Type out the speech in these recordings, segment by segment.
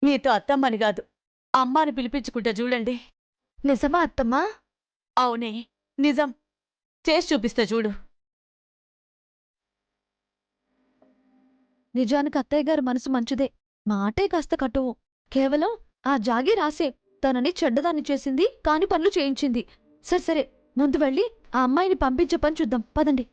మీతో అత్తమ్మని కాదు అమ్మాని పిలిపించుకుంటా చూడండి. నిజమా అత్తమ్మా? అవునే, నిజం. చేసి చూపిస్తా చూడు. నిజానికి అత్తయ్య గారి మనసు మంచిదే. మాటే కాస్త కటువు. కేవలం ఆ జాగి రాసే తనని చెడ్డదాన్ని చేసింది, కాని పనులు చేయించింది. సరే సరే, ముందు వెళ్ళి ఆ అమ్మాయిని పంపించే పని చూద్దాం, పదండి.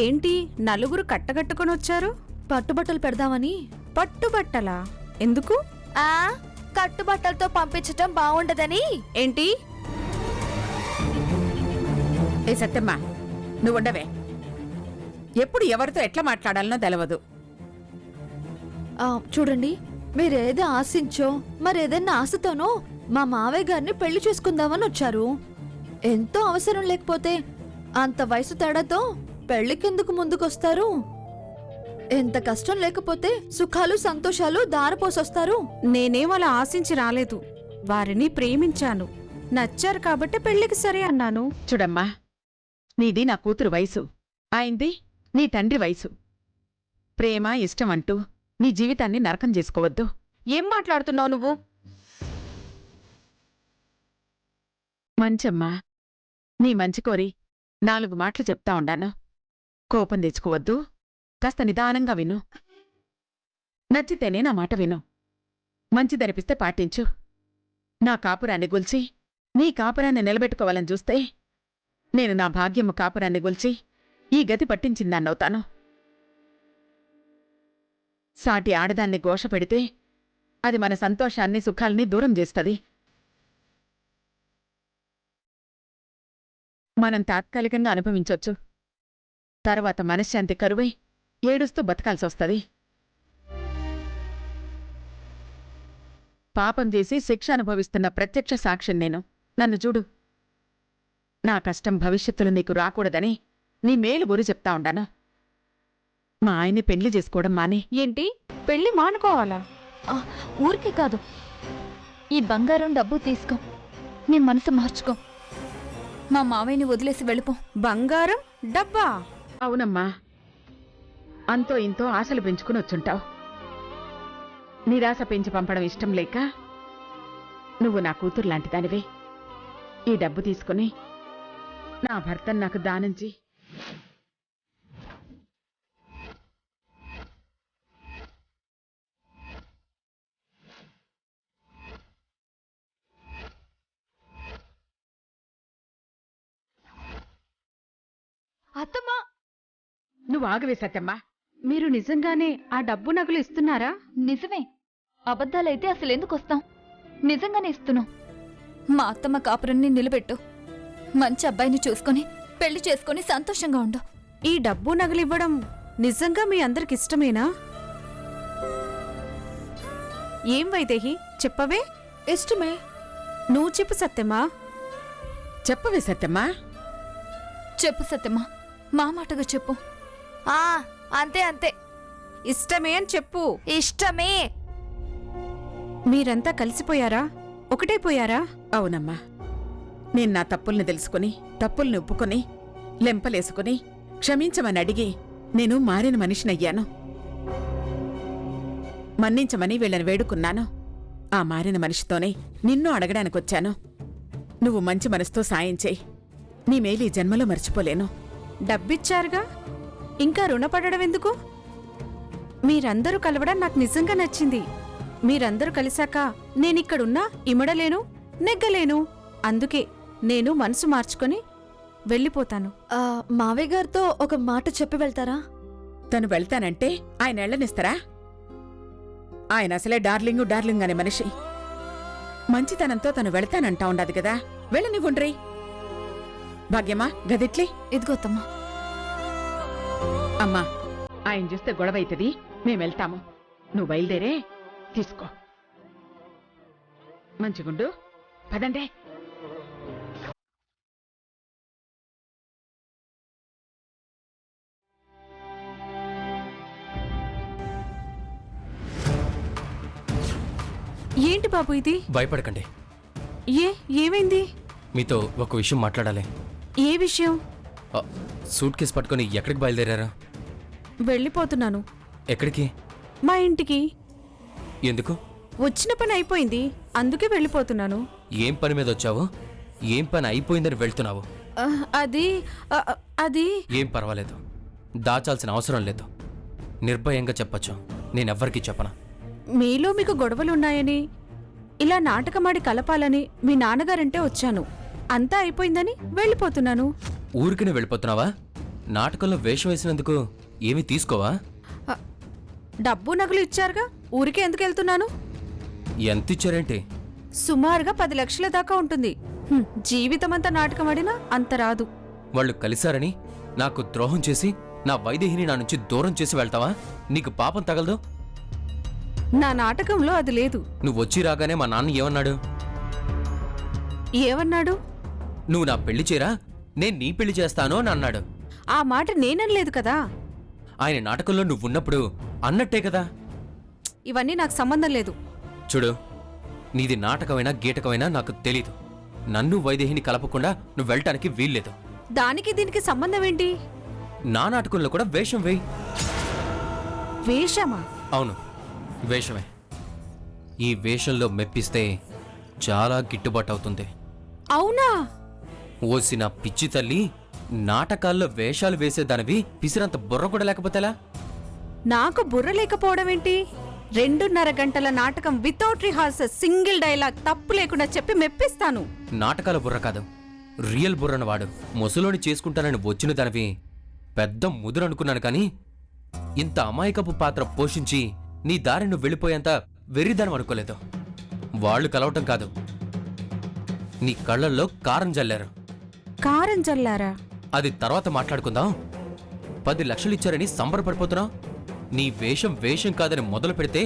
ఏంటి నలుగురు కట్టగట్టుకొని వచ్చారు? పట్టుబట్టలు పెడదామని. పట్టుబట్టలా? ఎందుకు? కట్టుబట్టలతో పంపించటం బాగుండదని. ఏంటి? ఏ సత్యమ్మ, నువ్వుండవే. ఎప్పుడు ఎవరితో ఎట్లా మాట్లాడాలనో తెలవదు. చూడండి, మీరేదో ఆశించో మరేదన్నా ఆశతోనో మా మావయ్య గారిని పెళ్లి చేసుకుందామని వచ్చారు. ఎంతో అవసరం లేకపోతే అంత వయసు తేడాతో పెళ్లికెందుకు ముందుకొస్తారు? ఎంత కష్టం లేకపోతే సుఖాలు సంతోషాలు దారపోసొస్తారు. నేనేం అలా ఆశించి రాలేదు. వారిని ప్రేమించాను, నచ్చారు కాబట్టి పెళ్లికి సరే అన్నాను. చూడమ్మా, నీది నా కూతురు వయసు, ఆయనది నీ తండ్రి వయసు. ప్రేమ ఇష్టం అంటూ నీ జీవితాన్ని నరకం చేసుకోవద్దు. ఏం మాట్లాడుతున్నావు నువ్వు? మంచమ్మా, నీ మంచి కోరి 4 మాటలు చెప్తా ఉండాను. కోపం తెచ్చుకోవద్దు, కాస్త నిదానంగా విను. నచ్చితేనే నా మాట విను. మంచిదనిపిస్తే పాటించు. నా కాపురాన్ని గుల్చి నీ కాపురాన్ని నిలబెట్టుకోవాలని చూస్తే నేను నా భాగ్యము కాపురాన్ని గుల్చి ఈ గతి పట్టించిందాన్నవుతాను. సాటి ఆడదాన్ని ఘోష పెడితే అది మన సంతోషాన్ని సుఖాల్ని దూరం చేస్తుంది. మనం తాత్కాలికంగా అనుభవించొచ్చు, తర్వాత మనశ్శాంతి కరువై ఏడుస్తూ బతకాల్సొస్తుంది. పాపం చేసి శిక్ష అనుభవిస్తున్న ప్రత్యక్ష సాక్ష్యం నేను. నన్ను చూడు. నా కష్టం భవిష్యత్తులో నీకు రాకూడదని నీ మేలు గురి చెప్తా ఉండాను. మా ఆయన్ని పెళ్లి చేసుకోవడం మానే. ఏంటి, పెళ్లి మానుకోవాలా? ఊరికే కాదు, ఈ బంగారం డబ్బు తీసుకో, నీ మనసు మార్చుకో, మా మావయ్యని వదిలేసి వెళ్ళిపో. బంగారం డబ్బా? అవునమ్మా, అంతో ఇంతో ఆశలు పెంచుకుని వచ్చుంటావు. నిరాశ పెంచి పంపడం ఇష్టం లేక నువ్వు నా కూతురు లాంటిదానివే. ఈ డబ్బు తీసుకుని నా భర్తను నాకు దానం చెయ్యి. అత్తమ్మా, నువ్వు ఆగవే సత్యమ్మా. మీరు నిజంగానే ఆ డబ్బు నగలు ఇస్తున్నారా? నిజమే. అబద్ధాలైతే అసలు ఎందుకు వస్తాం? నిజంగానే ఇస్తున్నాం. మా అత్తమ్మ కాపురాన్ని నిలబెట్టు. మంచి అబ్బాయిని చూసుకొని పెళ్లి చేసుకొని సంతోషంగా ఉండు. ఈ డబ్బు నగలివ్వడం నిజంగా మీ అందరికిష్టమేనా? ఏం వైదేహి, చెప్పవే. ఇష్టమే. నువ్వు చెప్పు సత్యమా. చెప్పవే సత్యమ్మా. చెప్పు సత్యమ్మా, మా మాటగా చెప్పు. అంతే అంతే, ఇష్టమే అని చెప్పు. ఇష్టమే. మీరంతా కలిసిపోయారా? ఒకటైపోయారా? అవునమ్మా, నేను నా తప్పుల్ని తెలుసుకుని తప్పుల్ని ఒప్పుకొని లెంపలేసుకుని క్షమించమని అడిగి నేను మారిన మనిషినయ్యాను. మన్నించమని వీళ్ళని వేడుకున్నాను. ఆ మారిన మనిషితోనే నిన్ను అడగడానికొచ్చాను. నువ్వు మంచి మనసుతో సాయం చేయి. నీ మేలు ఈ జన్మలో మర్చిపోలేను. డబ్బిచ్చారుగా, ఇంకా రుణపడడం ఎందుకు? మీరందరూ కలవడం నాకు నిజంగా నచ్చింది. మీరందరూ కలిశాక నేనిక్కడున్నా ఇమడలేను, నెగ్గలేను. అందుకే నేను మనసు మార్చుకొని వెళ్ళిపోతాను. మావయ్య గారితో ఒక మాట చెప్పి వెళ్తారా? తను వెళ్తానంటే ఆయన ఎళ్ళనిస్తారా? ఆయన అసలే డార్లింగు డార్లింగ్ అనే మనిషి. మంచితనంతో తను వెళ్తానంటా ఉండదు కదా, వెళ్ళనివ్వుండ్రీ. భాగ్యమా, గదిట్లీ. ఇదిగోత్తమ్మా. అమ్మా, ఆయన చూస్తే గొడవైతుంది, మేమెళ్తాము. నువ్వు బయలుదేరే తీసుకో. మంచిగుండు, పదండే. ఏంటి బాబు ఇది? భయపడకండి. ఏమైంది? మీతో ఒక విషయం మాట్లాడాలి. ఏ విషయం? సూట్ కేసు పట్టుకొని ఎక్కడికి బయలుదేరారా? వెళ్ళిపోతున్నాను. ఎక్కడికి? మా ఇంటికి. ఎందుకు? వచ్చిన పని అయిపోయింది, అందుకే వెళ్ళిపోతున్నాను. ఏం పని మీద వచ్చావు? ఏం పని అయిపోయిందని వెళ్తున్నావు? అది ఏం పర్వాలేదు, దాచాల్సిన అవసరం లేదు. నిర్భయంగా చెప్పచ్చు, నేనెవ్వరికీ చెప్పను. మీలో మీకు గొడవలున్నాయని, ఇలా నాటకమాడి కలపాలని మీ నాన్నగారంటే వచ్చాను. అంతా అయిపోయిందని వెళ్ళిపోతున్నాను. ఊరికనే వెళ్ళిపోతున్నావా? నాటకంలో వేషం వేసినందుకు ఏమీ తీసుకోవా? డబ్బు నగలు ఇచ్చారుగా, ఊరికే ఎందుకు వెళ్తున్నాను? ఎంత ఇచ్చారేంటి? సుమారుగా 10 లక్షల దాకా ఉంటుంది. జీవితమంతా నాటకమాడినా అంత రాదు. వాళ్ళు కలిశారని నాకు ద్రోహం చేసి నా వైదేహిని నా నుంచి దూరం చేసి వెళ్తావా? నీకు పాపం తగలదు? నా నాటకంలో అది లేదు. నువ్వు వచ్చి రాగానే మా నాన్న ఏమన్నాడు? ఏమన్నాడు? నువ్వు నా పెళ్లి చేయరా, నేను నీ పెళ్లి చేస్తాను అని అన్నాడు. ఆ మాట నేననలేదు కదా. ఆయన నాటకంలో నువ్వున్నప్పుడు అన్నట్టే కదా. ఇవన్నీ నాకు సంబంధం లేదు. చూడు, నీది నాటకమైనా గీటకమైనా నాకు తెలీదు. నన్ను వైదేహిని కలపకుండా నువ్వు వెళ్ళటానికి వీల్లేదు. దానికి దీనికి సంబంధం ఏంటి? నా నాటకంలో కూడా వేషం వేయి. వేషమా? అవును, వేషమే. ఈ వేషంలో మెప్పిస్తే చాలా గిట్టుబాటు అవుతుంది. అవునా? ఓసిన పిచ్చి తల్లి, నాటకాల్లో వేషాలు వేసేదానివి పిసిరంత బుర్ర కూడా లేకపోతేలా? నాకు బుర్ర లేకపోవడం ఏంటి? 2.5 గంటల నాటకం వితౌట్ రిహార్సల్, సింగిల్ డైలాగ్ తప్పు లేకుండా చెప్పి మెప్పిస్తాను. నాటకాల బుర్ర కాదు, రియల్ బుర్రను వాడు. ముసలోని చేసుకుంటానని వచ్చిన దానివి పెద్ద ముదురనుకున్నాను, కానీ ఇంత అమాయకపు పాత్ర పోషించి నీ దారి నువ్వు వెళ్ళిపోయేంత వెర్రిదానం అనుకోలేదు. వాళ్ళు కలవటం కాదు, నీ కళ్ళల్లో కారం జల్లారు. కారం చల్లారా? అది తర్వాత మాట్లాడుకుందాం. 10 లక్షలు ఇచ్చారని సంబరపడిపోతున్నావు. నీ వేషం వేషం కాదని మొదలు పెడితే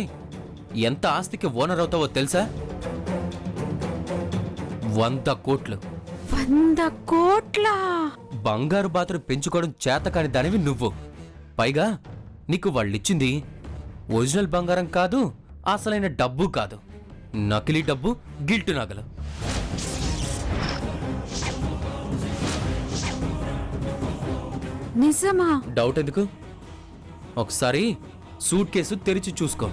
ఎంత ఆస్తికి ఓనర్ అవుతావో తెలుసా? 100 కోట్లు. 100 కోట్ల? బంగారు బాతులు పెంచుకోవడం చేతకాని దానివి నువ్వు. పైగా నీకు వాళ్ళిచ్చింది ఒరిజినల్ బంగారం కాదు, అసలైన డబ్బు కాదు, నకిలీ డబ్బు, గిల్టు నగలు. నిజమా? డౌట్ ఎందుకు? ఒకసారి సూట్ కేసు తెరిచి చూసుకో.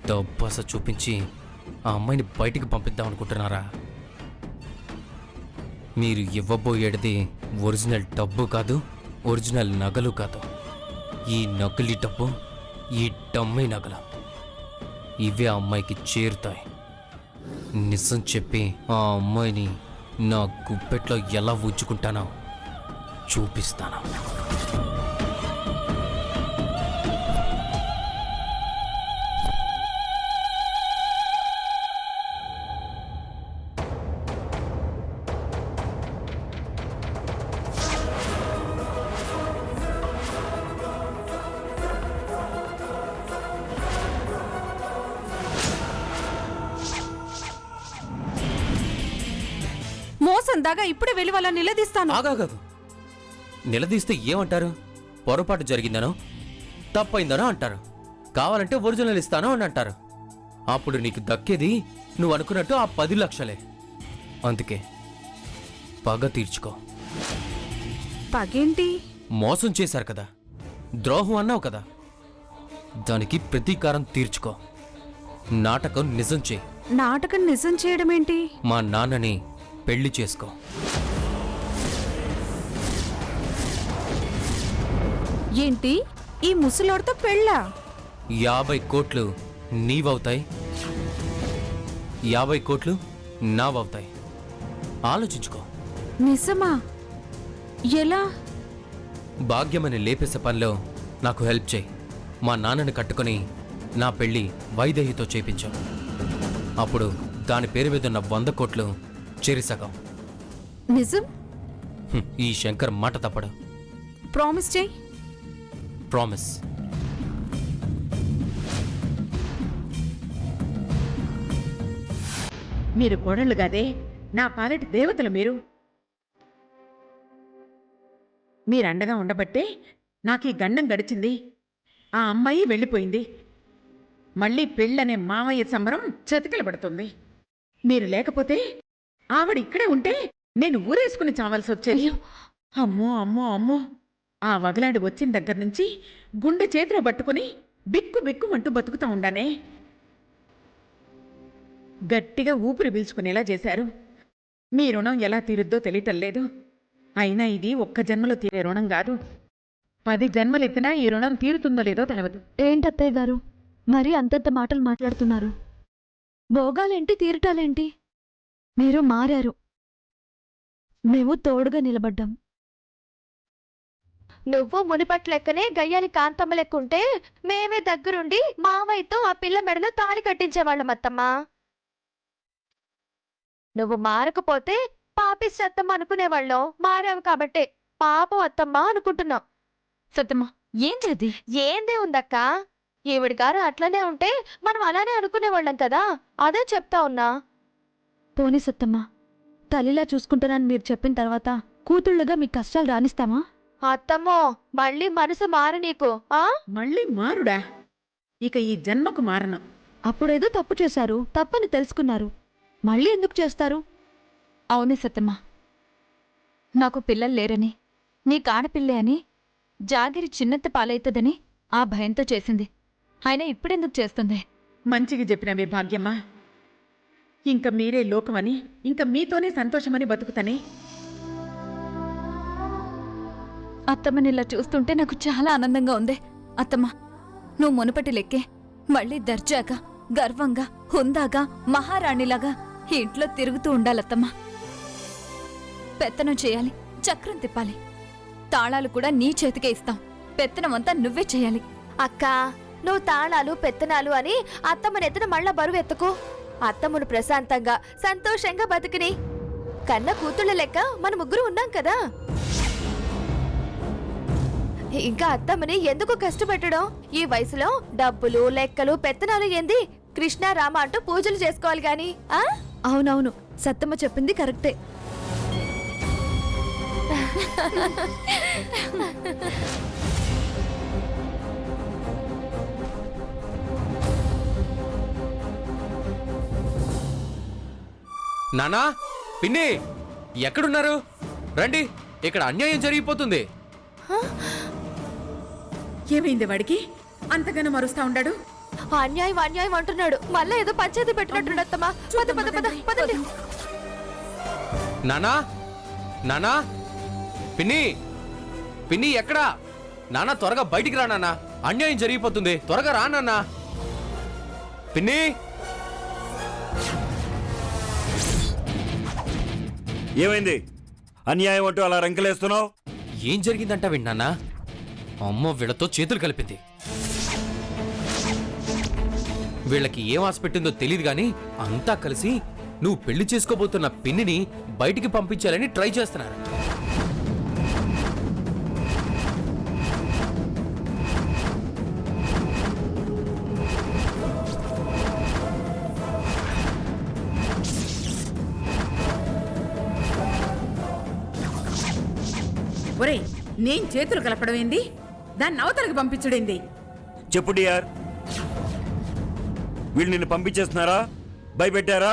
డబ్బస చూపించి ఆ అమ్మాయిని బయటికి పంపిద్దాం అనుకుంటున్నారా? మీరు ఇవ్వబోయేది ఒరిజినల్ డబ్బు కాదు, ఒరిజినల్ నగలు కాదు. ఈ నకిలీ డబ్బు, ఈ డమ్మీ నగలు, ఇవే ఆ అమ్మాయికి చేరుతాయి. నిజం చెప్పి ఆ అమ్మాయిని నా గుప్పెట్లో ఎలా ఉంచుకుంటానో చూపిస్తాను. మోసం దాగా ఇప్పుడే వెళ్ళి వాళ్ళ నిలదీస్తాను. ఆగాగాగు. నిలదీస్తే ఏమంటారు? పొరపాటు జరిగిందనో తప్పైందనో అంటారు. కావాలంటే ఒరిజినల్ ఇస్తానో అని అంటారు. అప్పుడు నీకు దక్కేది నువ్వు అనుకున్నట్టు ఆ 10 లక్షలే. అందుకే పగ తీర్చుకో. పగేంటి? మోసం చేశారు కదా, ద్రోహం అన్నావు కదా, దానికి ప్రతీకారం తీర్చుకో. నాటకం నిజం చేయి. నాటకం నిజం చేయడం ఏంటి? మా నాన్నని పెళ్లి చేసుకో. ఏంటి? ఈ ముసలోడితో పెళ్ళా? 50 కోట్లు నీవవుతాయి, 50 కోట్లు నావవుతాయి. ఆలోచించుకో. నిజమా? ఎలా? భాగ్యమని లేపేసే పనిలో నాకు హెల్ప్ చేయి. మా నాన్నని కట్టుకొని నా పెళ్లి వైదేహితో చేయించాం. అప్పుడు దాని పేరు మీద ఉన్న 100 కోట్లు చెరిసగం. నిజం? ఈ శంకర్ మాట తప్పడు. ప్రామిస్ చేయి. ప్రామిస్. మీరు కోడళ్ళు కాదే, నా పాలటి దేవతలు మీరు. మీరండగా ఉండబట్టే నాకు ఈ గండం గడిచింది. ఆ అమ్మాయి వెళ్ళిపోయింది. మళ్ళీ పెళ్ళనే మామయ్య సంబరం చతికిలబడుతుంది. మీరు లేకపోతే ఆవిడ ఇక్కడే ఉంటే నేను ఊరేసుకుని చావాల్సి వచ్చేది. అమ్మో అమ్మో అమ్మో, ఆ వగలాడి వచ్చిన దగ్గర నుంచి గుండె చేతిలో పట్టుకుని బిక్కు బిక్కుమంటూ బతుకుతా ఉండానే. గట్టిగా ఊపిరి పీల్చుకునేలా చేశారు. మీ రుణం ఎలా తీరుద్దో తెలియటం లేదు. అయినా ఇది ఒక్క జన్మలో తీరే రుణం కాదు. 10 జన్మలెత్తినా ఈ రుణం తీరుతుందో లేదో తెలవదు. ఏంటత్తయ్య గారు మరి అంతంత మాటలు మాట్లాడుతున్నారు? భోగాలేంటి తీరటాలేంటి? మీరు మారారు, మేము తోడుగా నిలబడ్డాం. నువ్వు మునిపటి లెక్కనే గయ్యాలి కాంతమ్మ లెక్కుంటే మేమే దగ్గరుండి మావయ్యతో ఆ పిల్ల మెడలో తాళి కట్టించేవాళ్ళం అత్తమ్మా. నువ్వు మారకపోతే పాపిస్తమ్మ అనుకునేవాళ్ళం. మారావు కాబట్టే పాపం అత్తమ్మ అనుకుంటున్నాం. సత్యమ్మా ఏం చేది? ఏందే ఉందక్క, ఈవిడి గారు అట్లనే ఉంటే మనం అలానే అనుకునేవాళ్ళం కదా, అదే చెప్తా ఉన్నా. పోనీ సత్తమ్మా, తల్లిలా చూసుకుంటానని మీరు చెప్పిన తర్వాత కూతుళ్ళుగా మీ కష్టాలు రానిస్తామా? అత్తమ్మో మళ్ళీ మనసు మారు నీకు. మళ్ళీ మారుడా? ఇక ఈ జన్మకు మారను. అప్పుడేదో తప్పు చేశారు, తప్పని తెలుసుకున్నారు, మళ్ళీ ఎందుకు చేస్తారు? అవునే సత్యమ్మా, నాకు పిల్లలు లేరని, నీకు ఆడపిల్లే అని, జాగిరి చిన్నత్త పాలవుతుందని ఆ భయంతో చేసింది. అయినా ఇప్పుడెందుకు చేస్తుంది? మంచిగా చెప్పినవే భాగ్యమ్మా. ఇంక మీరే లోకమని, ఇంక మీతోనే సంతోషమని బతుకుతానే. అత్తమ్మని ఇలా చూస్తుంటే నాకు చాలా ఆనందంగా ఉంది. అత్తమ్మ, నువ్వు మునుపటి లెక్కే మళ్ళీ దర్జాగా, గర్వంగా, హుందాగా, మహారాణిలాగా ఈ ఇంట్లో తిరుగుతూ ఉండాలత్తమ్మ. పెత్తనం చేయాలి, చక్రం తిప్పాలి, తాళాలు కూడా నీ చేతికే ఇస్తాం. పెత్తనమంతా నువ్వే చేయాలి. అక్క, నువ్వు తాళాలు పెత్తనాలు అని అత్తమ్మనెత్తిన మళ్ళా బరువు ఎత్తుకు. అత్తమ్మను ప్రశాంతంగా సంతోషంగా బతికిని కన్న కూతుళ్ళ లెక్క మన ముగ్గురు ఉన్నాం కదా. ఇంకా అత్తమ్మని ఎందుకు కష్టపెట్టడం? ఈ వయసులో డబ్బులు లెక్కలు పెత్తనాలు ఏంది? కృష్ణ రామ అంటూ పూజలు చేసుకోవాలి గాని. అవునవును, సత్తమ్మ చెప్పింది కరెక్టే. నానా, పిన్ని, ఎక్కడున్నారు? రండి, ఇక్కడ అన్యాయం జరిగిపోతుంది. ఏమైంది వాడికి అంతగానో మరుస్తా ఉండాడు? అన్యాయం అన్యాయం అంటున్నాడు. మళ్ళా ఏదో పంచాయతీ పెట్టినట్టు అత్తమ్మా. పద పద పద పదండి. నానా, నానా, పిన్ని, పిన్ని ఎక్కడా? నానా త్వరగా బయటికి రా నాన్నా, అన్యాయం జరిగిపోతుంది. త్వరగా రా నాన్నా. పిన్ని, ఏమైంది? అన్యాయం అంటూ అలా రంకెలేస్తున్నావు? ఏం జరిగిందంట విన్నానా? అమ్మ వీళ్ళతో చేతులు కలిపింది. వీళ్ళకి ఏం ఆశ పెట్టిందో తెలియదు గాని అంతా కలిసి నువ్వు పెళ్లి చేసుకోబోతున్న పిన్నిని బయటికి పంపించాలని ట్రై చేస్తున్నారు. ఒరేయ్, నేను చేతులు కలపడం ఏంది? దాన్ని అవతలకి పంపించుడేంది? చెప్పు డియర్, వీళ్ళు నిన్ను పంపించేస్తున్నారా? భయపెట్టారా?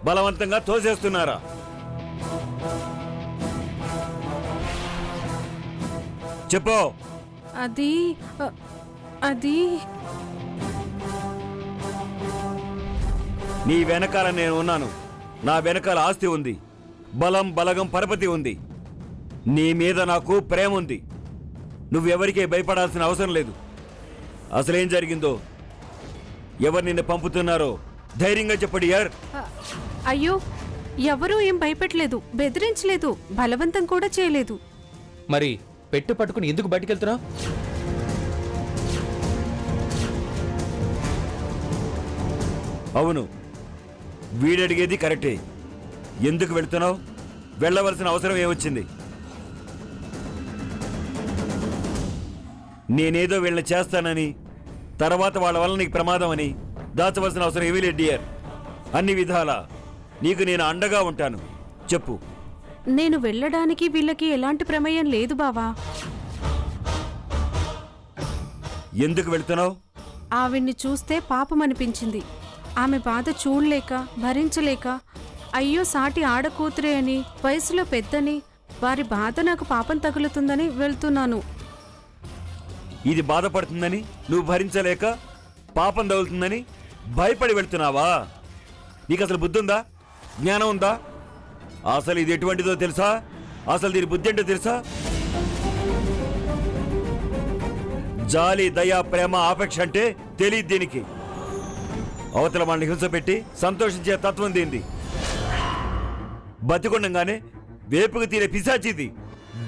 బలవంతంగా తోసేస్తున్నారా? చెప్పు. అది నీ వెనకాల నేను ఉన్నాను. నా వెనకాల ఆస్తి ఉంది, బలం బలగం పరపతి ఉంది. నీ మీద నాకు ప్రేమ ఉంది. నువ్వెవరికే భయపడాల్సిన అవసరం లేదు. అసలేం జరిగిందో, ఎవరు నిన్ను పంపుతున్నారో ధైర్యంగా చెప్పండి యార్. అయ్యో, ఎవరూ ఏం భయపెట్టలేదు, బెదిరించలేదు, బలవంతం కూడా చేయలేదు. మరి పెట్టు పట్టుకుని ఎందుకు బయటికెళ్తున్నావు? అవును, వీడడిగేది కరెక్టే. ఎందుకు వెళ్తున్నావు? వెళ్ళవలసిన అవసరం ఏమొచ్చింది? నేనేదో వీళ్ళని చేస్తానని, తర్వాత వాళ్ళ వల్ల నీకు ప్రమాదం అని దాచవలసిన అవసరం ఏమీ లేదు డియర్. అన్ని విధాలా నీకు నేను అండగా ఉంటాను. చెప్పు, నేను వెళ్ళడానికి వీళ్ళకి ఎలాంటి ప్రమేయం లేదు బావా. ఎందుకు వెళ్తున్నావు? ఆవిడ్ని చూస్తే పాపం అనిపించింది. ఆమె బాధ చూడలేక భరించలేక, అయ్యో సాటి ఆడకూతురే అని, వయసులో పెద్దని, వారి బాధ నాకు పాపం తగులుతుందని వెళ్తున్నాను. ఇది బాధపడుతుందని నువ్వు భరించలేక పాపం తగులుతుందని భయపడి వెళ్తున్నావా? నీకు అసలు బుద్ధి ఉందా? జ్ఞానం ఉందా? అసలు ఇది ఎటువంటిదో తెలుసా? అసలు దీని బుద్ధి ఏంటో తెలుసా? జాలి, దయ, ప్రేమ, ఆపేక్ష అంటే తెలియదు దీనికి. అవతల మనల్ని హింస పెట్టి సంతోషించే తత్వం దీనిది. బతికుండగానే వేపుకు తీరే పిశాచిది.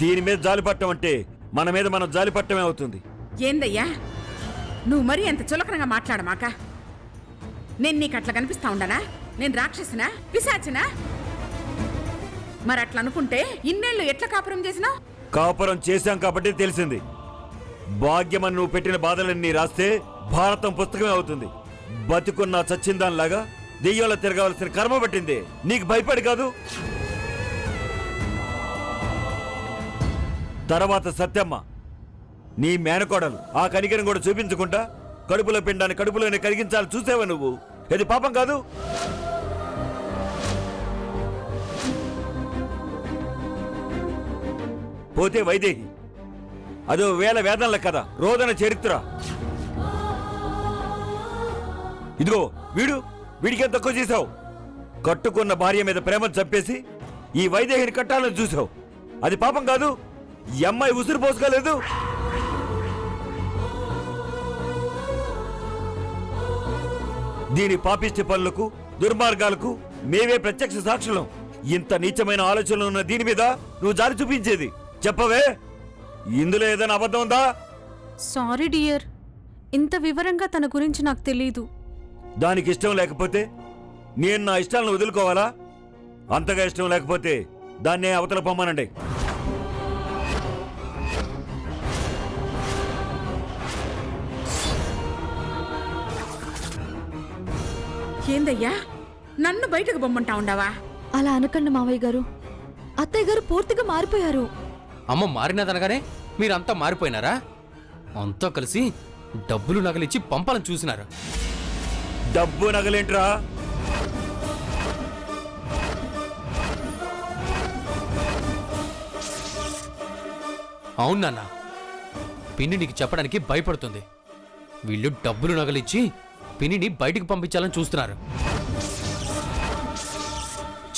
దీని మీద జాలిపట్టం అంటే మన మీద మనం జాలిపట్టమే అవుతుంది. ఏందయ్యా నువ్వు మరీ అంత చులకనగా మాట్లాడమాక. నేను నీకు అట్లా కనిపిస్తా ఉండనా? నేను రాక్షసినా, పిశాచినా? మరి అట్లా అనుకుంటే ఇన్నేళ్ళు ఎట్లా కాపురం చేసినావు? కాపురం చేశాం కాబట్టి తెలిసింది. భాగ్యమని నువ్వు పెట్టిన బాధలన్నీ రాస్తే భారతం పుస్తకమే అవుతుంది. బతికున్న చచ్చిందానిలాగా దెయ్యంలో తిరగవలసిన కర్మ పట్టింది. నీకు భయపడి కాదు. తర్వాత సత్యమ్మ, నీ మేనకోడలు, ఆ కనికరం కూడా చూపించకుండా కడుపులో పిండాన్ని కడుపులోనే కరిగించాలి చూసావా నువ్వు? ఇది పాపం కాదు? పోతే వైదేహి, అదో వేల వేదనల కథ, రోదన చరిత్ర. ఇదిగో వీడికేం తక్కువ చేశావు? కట్టుకున్న భార్య మీద ప్రేమను చంపేసి ఈ వైదేహిని కట్టాలని చూసావు. అది పాపం కాదు? ఈ అమ్మాయి ఉసురు పోసుకోలేదు. దీని పాపిష్టి పనులకు, దుర్మార్గాలకు మేమే ప్రత్యక్ష సాక్షులం. ఇంత నీచమైన ఆలోచనలు ఉన్న దీని మీద నువ్వు జాలి చూపించేది చెప్పవే? ఇందులో ఏదైనా అబద్ధం ఉందా? సారీ డియర్, ఇంత వివరంగా తన గురించి నాకు తెలీదు. దానికి ఇష్టం లేకపోతే నేను నా ఇష్టాలను వదులుకోవాలా? అంతగా ఇష్టం లేకపోతే దాన్నే అవతల పొమ్మనండి. ఏందయ్యా నన్ను బయటకు బొమ్మంటా ఉండవా? అలా అనకండి మావయ్య గారు. అత్తయ్య గారు పూర్తిగా మారిపోయారు. అమ్మ మారినదనగానే మీరంతా మారిపోయినారా? అంతా కలిసి డబ్బులు నగలిచ్చి పంపాలని చూసినారు. డబ్బు నగలేంట్రా? అవును నాన్న, పిన్ని నీకు చెప్పడానికి భయపడుతుంది. వీళ్ళు డబ్బులు నగలిచ్చి పిన్నిని బయటికి పంపించాలని చూస్తున్నారు.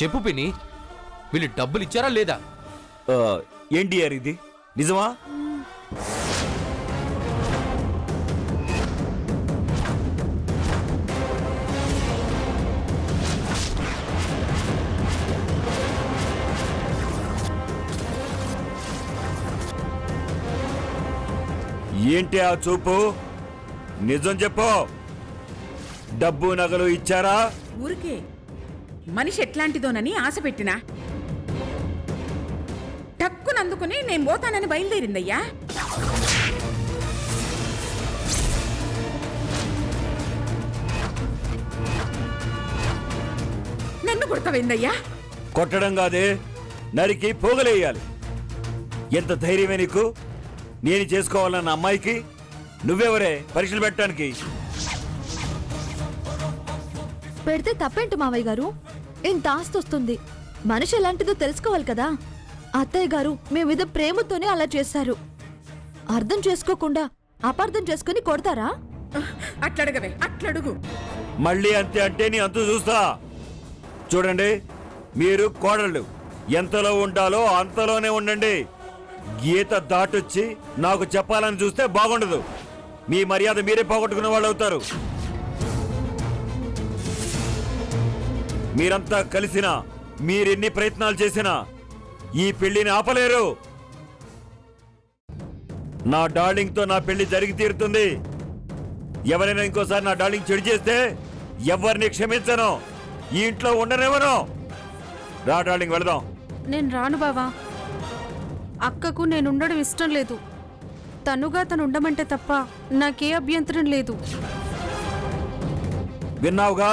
చెప్పు పిన్ని, వీళ్ళు డబ్బులు ఇచ్చారా లేదా? ఏంటి యార్ ఇది? నిజమా? ఏంటి ఆ చూపు? నిజం చెప్పు. డబ్బు నగలు ఇచ్చారా? ఊరికే మనిషి ఎట్లాంటిదోనని ఆశ పెట్టినా టక్కునందుకుని నేను పోతానని బయలుదేరిందయ్యా. నన్ను కొడతావేందయ్యా? కొట్టడం కాదే, నరికి పోగలేయాలి. ఎంత ధైర్యమే నీకు? నేను చేసుకోవాలన్న అమ్మాయికి నువ్వెవరే పరీక్షలు పెట్టడానికి? పెడితే తప్పేంటి మావయ్య గారు? ఇంత ఆస్తి వస్తుంది, మనిషి ఎలాంటిదో తెలుసుకోవాలి కదా. అత్తయ్య గారు మీ మీద ప్రేమతోనే అలా చేశారు. అర్థం చేసుకోకుండా అపార్థం చేసుకుని కొడతారా? అట్లడగవే, అట్లడుగు. మళ్ళీ అంతే అంటే నీ అంతు చూస్తా. చూడండి, మీరు కోడళ్ళు ఎంతలో ఉండాలో అంతలోనే ఉండండి. గీత దాటొచ్చి నాకు చెప్పాలని చూస్తే బాగుండదు. మీ మర్యాద మీరే పోగొట్టుకునే వాళ్ళు అవుతారు. మీరంతా కలిసినా, మీరెన్ని ప్రయత్నాలు చేసినా ఈ పెళ్లిని ఆపలేరు. నా డార్లింగ్తో నా పెళ్లి జరిగి తీరుతుంది. ఎవరైనా ఇంకోసారి నా డార్లింగ్ చెడు చేస్తే ఎవరిని క్షమించను, ఈ ఇంట్లో ఉండనివ్వను. రా డార్లింగ్, వెళదాం. నేను రాను బావా. అక్కకు నేనుండడం ఇష్టం లేదు. తనుగా తను ఉండమంటే తప్ప నాకే అభ్యంతరం లేదు. విన్నావుగా?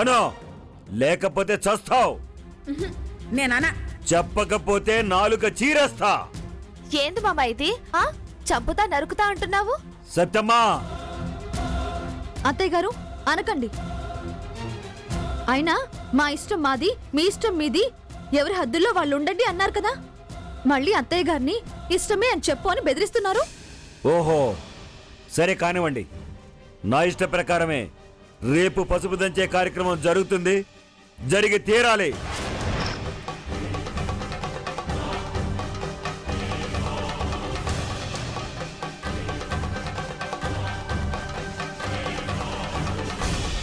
అను, లేకపోతే చస్తావు. నేననా చెప్పకపోతే నాలుక చీరేస్తా. ఏంది మామ ఇది? ఆ చంపుతా నరుకుతా అంటున్నావు? సత్యమ్మా, అత్తయ్య గారు అనకండి. అయినా మా ఇష్టం మాది, మీ ఇష్టం మీది, ఎవరి హద్దుల్లో వాళ్ళు ఉండండి అన్నారు కదా. మళ్ళీ అత్తయ్య గారిని ఇష్టమే అని చెప్పు అని బెదిరిస్తున్నారు. ఓహో సరే కానివ్వండి. నా ఇష్ట ప్రకారమే రేపు పసుపు దంచే కార్యక్రమం జరుగుతుంది, జరిగి తీరాలి.